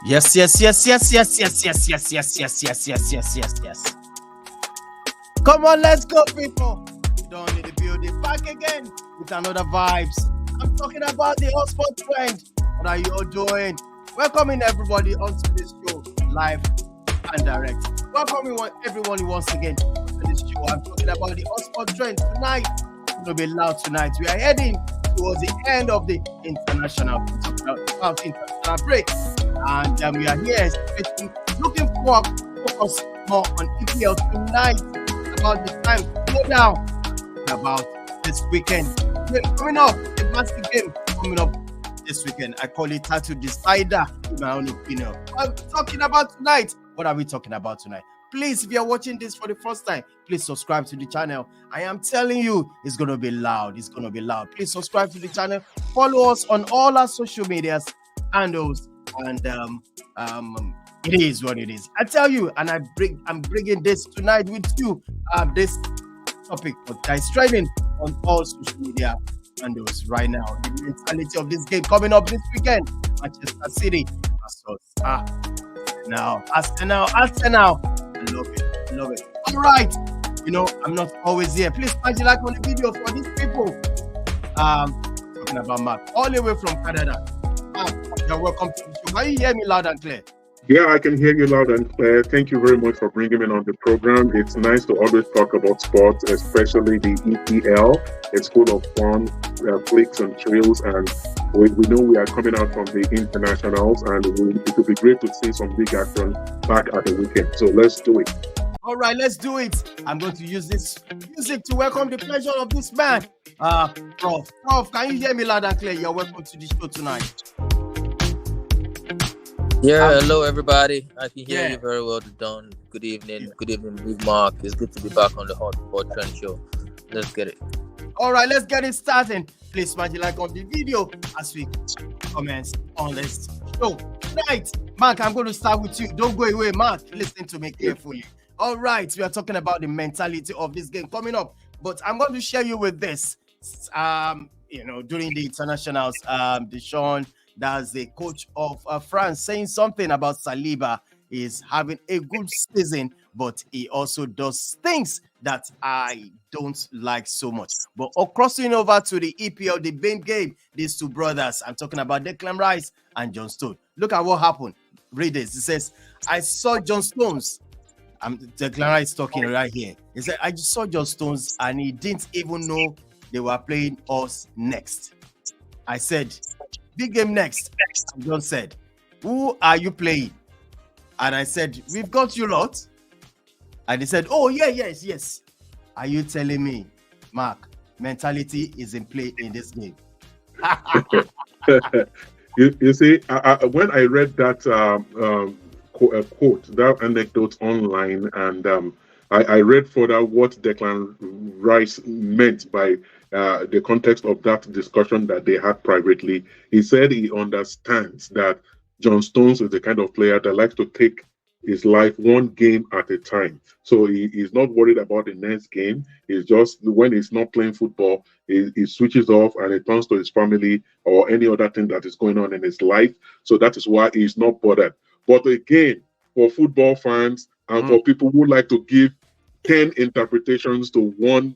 Yes, yes, yes, yes, yes, yes, yes, yes, yes, yes, yes, yes, yes, yes, yes. Come on, let's go, people. We don't need to build it back again with another vibes. I'm talking about the hotspot trend. What are you all doing? Welcoming everybody onto this show, live and direct. Welcoming everyone once again to this show. I'm talking about the hotspot trend tonight. It's gonna be loud tonight. We are heading towards the end of the international break, and we are here looking for focus more on EPL tonight. About the time to go down about this weekend. Coming up, the massive game coming up this weekend. I call it title decider, in my own opinion. I'm talking about tonight. What are we talking about tonight? Please, if you're watching this for the first time, please subscribe to the channel. I am telling you, it's going to be loud. It's going to be loud. Please subscribe to the channel. Follow us on all our social medias handles, and it is what it is. I tell you, and I'm bringing this tonight with you. This topic that is trending on all social media handles right now. The mentality of this game coming up this weekend. Manchester City versus Arsenal. I love it. All right. You know, I'm not always here. Please smash the like on the video for these people. Talking about Mark, all the way from Canada. You're welcome to the show. Can you hear me loud and clear? Yeah, I can hear you loud and clear. Thank you very much for bringing me on the program. It's nice to always talk about sports, especially the EPL. It's full of fun, flicks and thrills, and we know we are coming out from the internationals, and it will be great to see some big action back at the weekend. So let's do it. All right, let's do it. I'm going to use this music to welcome the pleasure of this man. Prof, can you hear me loud and clear? You're welcome to the show tonight. Yeah, hello everybody. I can hear you very well, Don. Good evening, Big Mark. It's good to be back on the Hot Spot Trend Show. Let's get it. All right, let's get it started. Please smash the like on the video as we commence on this show tonight. Mark, I'm going to start with you. Don't go away, Mark. Listen to me carefully. All right, we are talking about the mentality of this game coming up, but I'm going to share you with this. During the internationals, Deschamps, that's the coach of France, saying something about Saliba is having a good season, but he also does things that I don't like so much. But crossing over to the EPL, the main game, these two brothers, I'm talking about Declan Rice and John Stones. Look at what happened. Read this. It says, I saw John Stones. Declan Rice talking right here. He said, I just saw John Stones and he didn't even know they were playing us next. I said, big game next. And John said, who are you playing? And I said, we've got you lot. And he said, oh, yes. Are you telling me, Mark, mentality is in play in this game? You see, when I read that quote, that anecdote online, and I read further what Declan Rice meant by the context of that discussion that they had privately. He said he understands that John Stones is the kind of player that likes to take his life one game at a time. So he's not worried about the next game. He's just, when he's not playing football, he switches off and he turns to his family or any other thing that is going on in his life. So that is why he's not bothered. But again, for football fans and for people who like to give 10 interpretations to one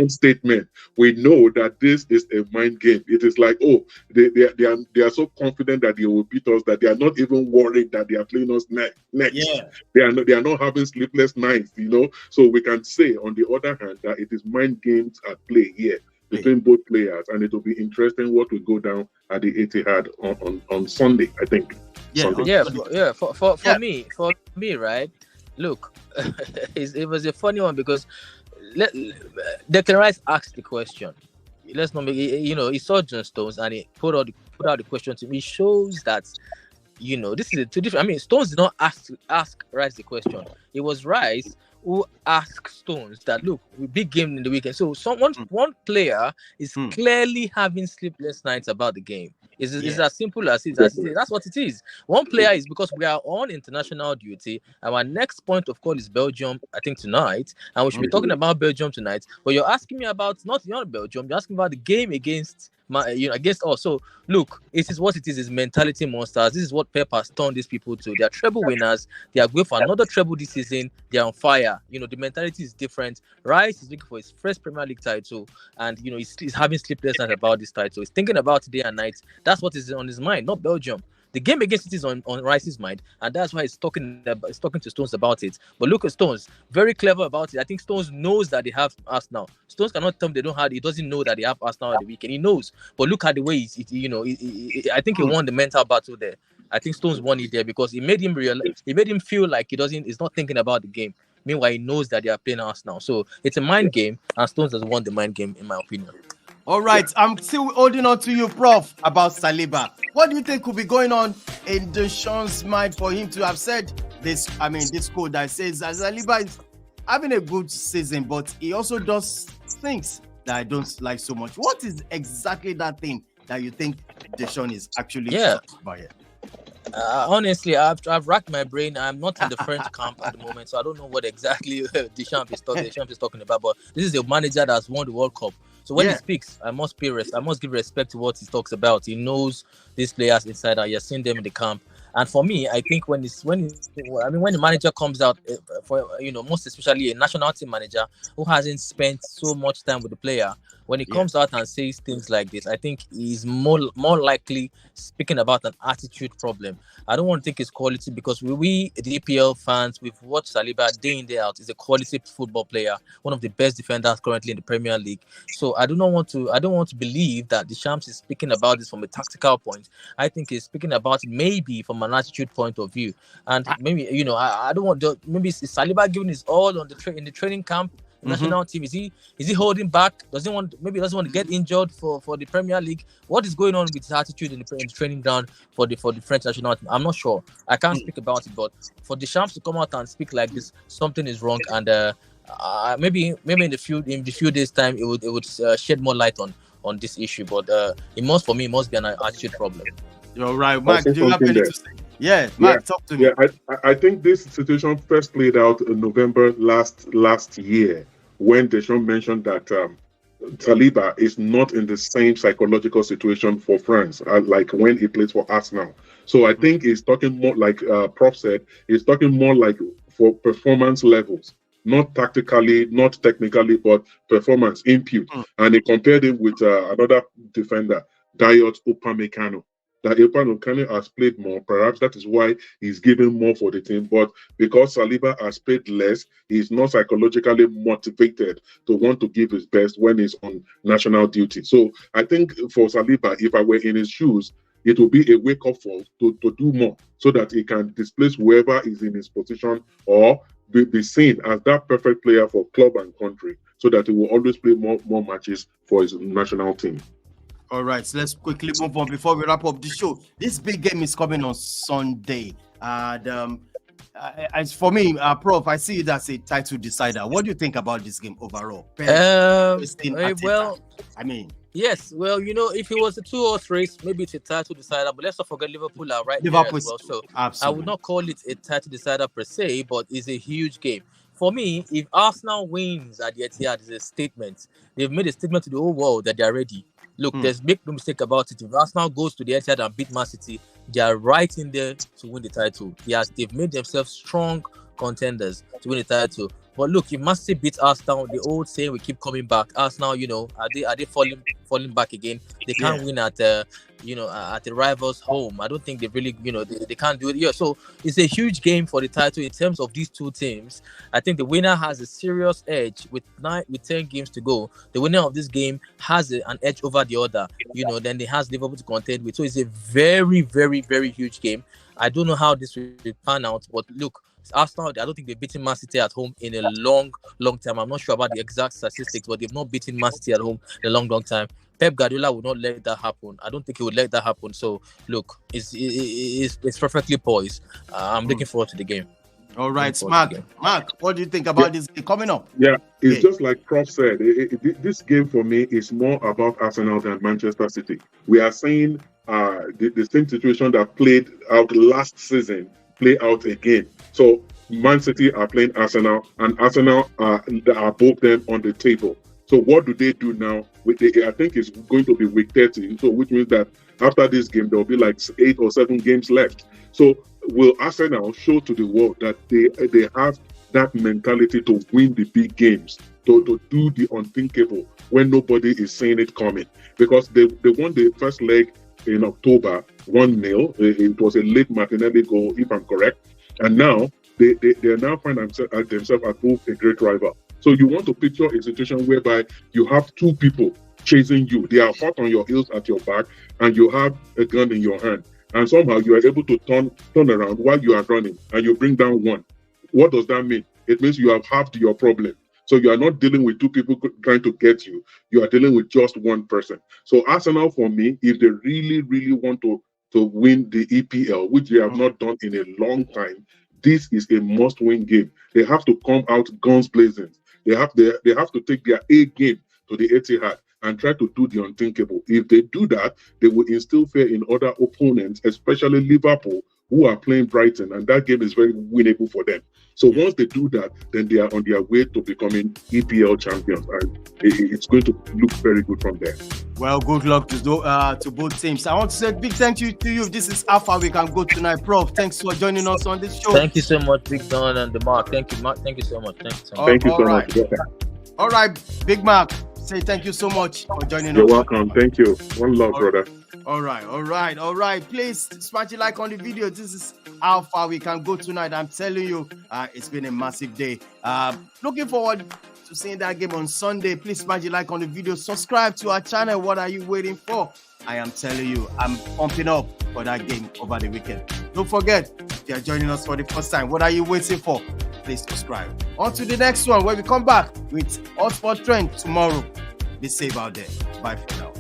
statement, we know that this is a mind game. It is like, oh, they are so confident that they will beat us that they are not even worried that they are playing us next. Yeah. They are not having sleepless nights, So we can say, on the other hand, that it is mind games at play here between both players, and it will be interesting what will go down at the Etihad on Sunday, I think. For me, right? Look, it was a funny one because Declan Rice asked the question. Let's not make he saw John Stones and he put out the question to me. It shows that this is two different. I mean, Stones did not ask Rice the question. It was Rice who asked Stones that, look, we big game in the weekend. So one player is clearly having sleepless nights about the game. It's as simple as it is. That's what it is. One player is because we are on international duty. Our next point of call is Belgium, I think, tonight. And we should be talking about Belgium tonight. But you're asking me about not Belgium, you're asking about the game against against us. So look, it is what it is. It's mentality monsters. This is what Pep has turned these people to. They are treble winners. They are going for another treble this season. They are on fire. The mentality is different. Rice is looking for his first Premier League title, and he's having sleepless nights about this title. He's thinking about it day and night. That's what is on his mind, not Belgium. The game against it is on Rice's mind, and that's why he's talking to Stones about it. But look at Stones, very clever about it. I think Stones knows that they have Arsenal. Stones cannot tell him they don't have. He doesn't know that they have Arsenal at the weekend. He knows, but look at the way I think he won the mental battle there. I think Stones won it there because it made him realize. It made him feel like he's not thinking about the game. Meanwhile, he knows that they are playing Arsenal. So it's a mind game, and Stones has won the mind game, in my opinion. All right, I'm still holding on to you, Prof, about Saliba. What do you think could be going on in Deschamps' mind for him to have said this? I mean, this quote that says that Saliba is having a good season, but he also does things that I don't like so much. What is exactly that thing that you think Deschamps is actually about here? Honestly, I've racked my brain. I'm not in the French camp at the moment, so I don't know what exactly Deschamps is talking about. But this is a manager that's won the World Cup. So when he speaks, I must give respect to what he talks about. He knows these players inside out. You've seen them in the camp. And for me, I think when the manager comes out, most especially a national team manager who hasn't spent so much time with the player, when he comes out and says things like this, I think he's more likely speaking about an attitude problem. I don't want to think it's quality because we the EPL fans, we've watched Saliba day in day out. He's a quality football player, one of the best defenders currently in the Premier League. So I don't want to believe that Deschamps is speaking about this from a tactical point. I think he's speaking about it maybe from an attitude point of view. And maybe I don't want maybe is Saliba giving his all on in the training camp. National team, is he holding back? Doesn't want to get injured for the Premier League? What is going on with his attitude in the training ground for the French national team? I'm not sure. I can't speak about it, but for Deschamps to come out and speak like this, something is wrong, and maybe in the few days time it would shed more light on this issue. But it must be an attitude problem. You're right, Mark. Do you have anything to say? Yeah, Mark, talk to me. Yeah, I think this situation first played out in November last year when Deschamps mentioned that Saliba is not in the same psychological situation for France like when he plays for Arsenal. So I think he's talking more like Prof said. He's talking more like for performance levels, not tactically, not technically, but performance input. And he compared it with another defender, Dayot Upamecano. That Upamecano has played more. Perhaps that is why he's given more for the team. But because Saliba has played less, he's not psychologically motivated to want to give his best when he's on national duty. So I think for Saliba, if I were in his shoes, it will be a wake-up call to do more so that he can displace whoever is in his position or be seen as that perfect player for club and country so that he will always play more matches for his national team. All right, so let's quickly move on before we wrap up the show. This big game is coming on Sunday. And as for me, Prof, I see it as a title decider. What do you think about this game overall? Yes, well, if it was a 2-horse race, maybe it's a title decider. But let's not forget Liverpool are right there as well. So absolutely. I would not call it a title decider per se, but it's a huge game. For me, if Arsenal wins at the Etihad, it's a statement. They've made a statement to the whole world that they are ready. Look, make no mistake about it. If Arsenal goes to the Etihad and beat Man City, they are right in there to win the title. Yes, they've made themselves strong contenders to win the title. But look, if Man City beats Arsenal, the old saying will keep coming back. Arsenal, are they falling back again? They can't win at the rival's home. I don't think they really, they can't do it. Yeah, so it's a huge game for the title in terms of these two teams. I think the winner has a serious edge with 10 games to go. The winner of this game has an edge over the other. Then they has Liverpool to contend with. So it's a very, very, very huge game. I don't know how this will pan out, but look. Arsenal, I don't think they've beaten Man City at home in a long, long time. I'm not sure about the exact statistics, but they've not beaten Man City at home in a long, long time. Pep Guardiola would not let that happen. I don't think he would let that happen. So, look, it's perfectly poised. I'm looking forward to the game. All right, Mark, what do you think about this game coming up? Yeah, it's just like Prof said. This game for me is more about Arsenal than Manchester City. We are saying the same situation that played out last season play out again. So Man City are playing Arsenal, and Arsenal are both them on the table. So what do they do now? I think it's going to be week 30, so which means that after this game there will be like 8 or 7 games left. So will Arsenal show to the world that they have that mentality to win the big games, to do the unthinkable when nobody is seeing it coming? Because they won the first leg in October 1-0. It was a late Martinelli goal, if I'm correct. And now they now find themselves above a great rival. So you want to picture a situation whereby you have 2 people chasing you. They are hot on your heels at your back, and you have a gun in your hand. And somehow you are able to turn around while you are running, and you bring down one. What does that mean? It means you have halved your problem. So you are not dealing with 2 people trying to get you. You are dealing with just one person. So Arsenal, for me, if they really, really want to win the EPL, which they have not done in a long time, this is a must-win game. They have to come out guns blazing. They have to take their A game to the Etihad and try to do the unthinkable. If they do that, they will instill fear in other opponents, especially Liverpool, who are playing Brighton, and that game is very winnable for them. So once they do that, then they are on their way to becoming EPL champions, and it's going to look very good from there. Well, good luck to both teams. I want to say a big thank you to you. This is how far we can go tonight, Prof. Thanks for joining us on this show. Thank you so much, Big Don and the Mark. Thank you, Mark. Thank you so much. Thank you so much. All right, Big Mark. Say thank you so much for joining us. You're welcome. Thank you. One love, brother. All right. Please smash a like on the video. This is how far we can go tonight. I'm telling you, it's been a massive day. Looking forward to seeing that game on Sunday. Please smash a like on the video. Subscribe to our channel. What are you waiting for? I am telling you, I'm pumping up for that game over the weekend. Don't forget, if you are joining us for the first time, what are you waiting for? Please subscribe. On to the next one, where we come back with Hotspot Trend tomorrow. Be safe out there. Bye for now.